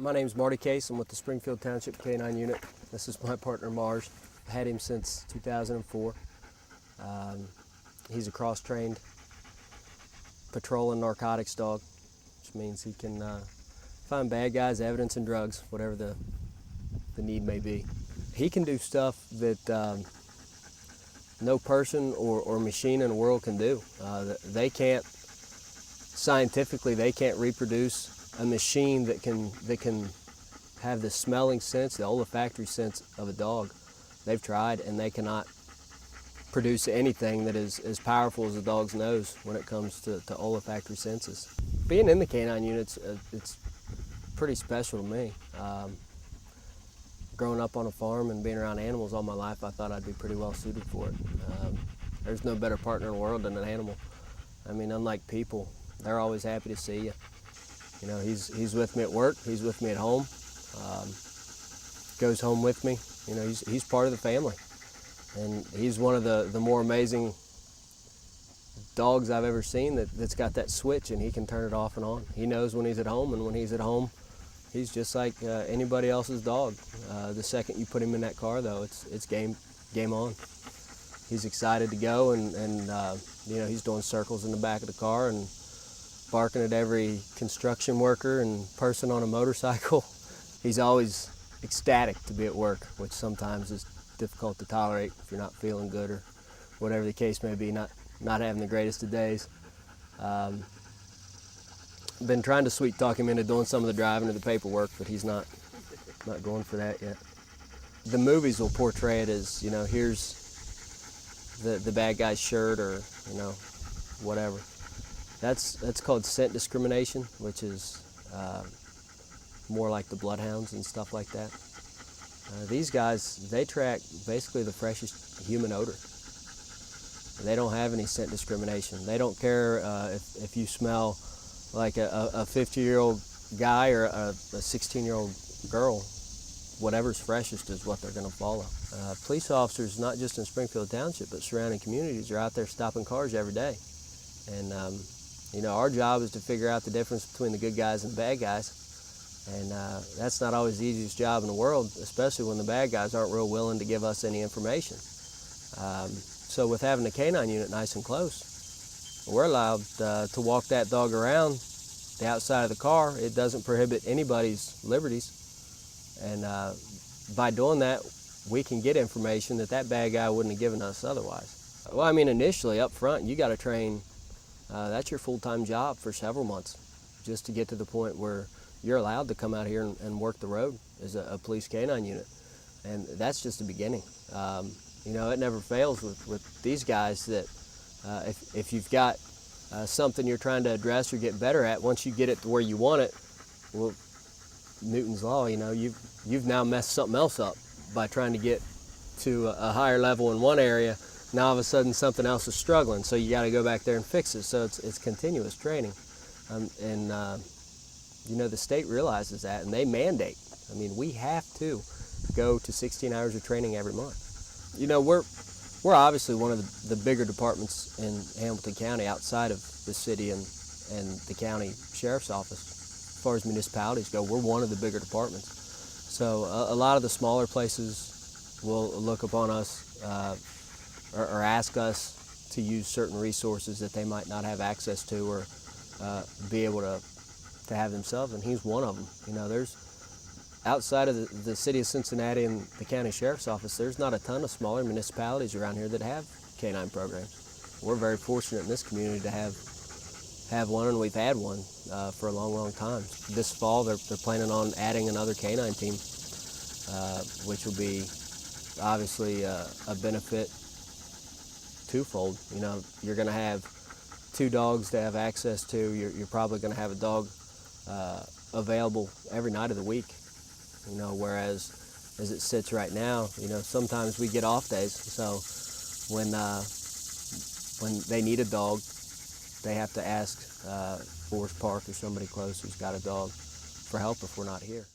My name's Marty Case. I'm with the Springfield Township K-9 Unit. This is my partner Mars. I had him since 2004. He's a cross-trained patrol and narcotics dog, which means he can find bad guys, evidence, and drugs, whatever the need may be. He can do stuff that no person or machine in the world can do. They can't, scientifically, they can't reproduce a machine that can have the smelling sense, the olfactory sense of a dog. They've tried, and they cannot produce anything that is as powerful as a dog's nose when it comes to olfactory senses. Being in the K-9 unit, it's pretty special to me. Growing up on a farm and being around animals all my life, I thought I'd be pretty well suited for it. There's no better partner in the world than an animal. I mean, unlike people, they're always happy to see you. You know, he's with me at work, he's with me at home, goes home with me. You know, he's part of the family. And he's one of the more amazing dogs I've ever seen that's got that switch, and he can turn it off and on. He knows when he's at home, and when he's at home, he's just like anybody else's dog. The second you put him in that car, though, it's game on. He's excited to go, and you know, he's doing circles in the back of the car and barking at every construction worker and person on a motorcycle. He's always ecstatic to be at work, which sometimes is difficult to tolerate if you're not feeling good or whatever the case may be, not having the greatest of days. Been trying to sweet talk him into doing some of the driving or the paperwork, but he's not going for that yet. The movies will portray it as, you know, here's the bad guy's shirt, or, you know, whatever. That's called scent discrimination, which is more like the bloodhounds and stuff like that. These guys, they track basically the freshest human odor. They don't have any scent discrimination. They don't care if you smell like a 50-year-old guy or a 16-year-old girl. Whatever's freshest is what they're going to follow. Police officers, not just in Springfield Township, but surrounding communities, are out there stopping cars every day. And you know, our job is to figure out the difference between the good guys and the bad guys. And that's not always the easiest job in the world, especially when the bad guys aren't real willing to give us any information. So with having the K-9 unit nice and close, we're allowed to walk that dog around the outside of the car. It doesn't prohibit anybody's liberties. And by doing that, we can get information that bad guy wouldn't have given us otherwise. Well, I mean, initially up front, you got to train. That's your full-time job for several months, just to get to the point where you're allowed to come out here and work the road as a police K-9 unit. And that's just the beginning. You know, it never fails with these guys that if you've got something you're trying to address or get better at, once you get it to where you want it, well, Newton's law, you know, you've now messed something else up by trying to get to a higher level in one area. Now all of a sudden something else is struggling, so you got to go back there and fix it. So it's continuous training, you know, the state realizes that, and they mandate. I mean, we have to go to 16 hours of training every month. You know, we're obviously one of the bigger departments in Hamilton County outside of the city and the county sheriff's office. As far as municipalities go, we're one of the bigger departments. So a lot of the smaller places will look upon us or ask us to use certain resources that they might not have access to or be able to have themselves, and he's one of them. You know, there's outside of the city of Cincinnati and the county sheriff's office, there's not a ton of smaller municipalities around here that have K-9 programs. We're very fortunate in this community to have one, and we've had one for a long, long time. This fall, they're planning on adding another K-9 team, which will be obviously a benefit twofold. You know, you're going to have two dogs to have access to. You're probably going to have a dog available every night of the week. You know, whereas as it sits right now, you know, sometimes we get off days. So when they need a dog, they have to ask Forest Park or somebody close who's got a dog for help if we're not here.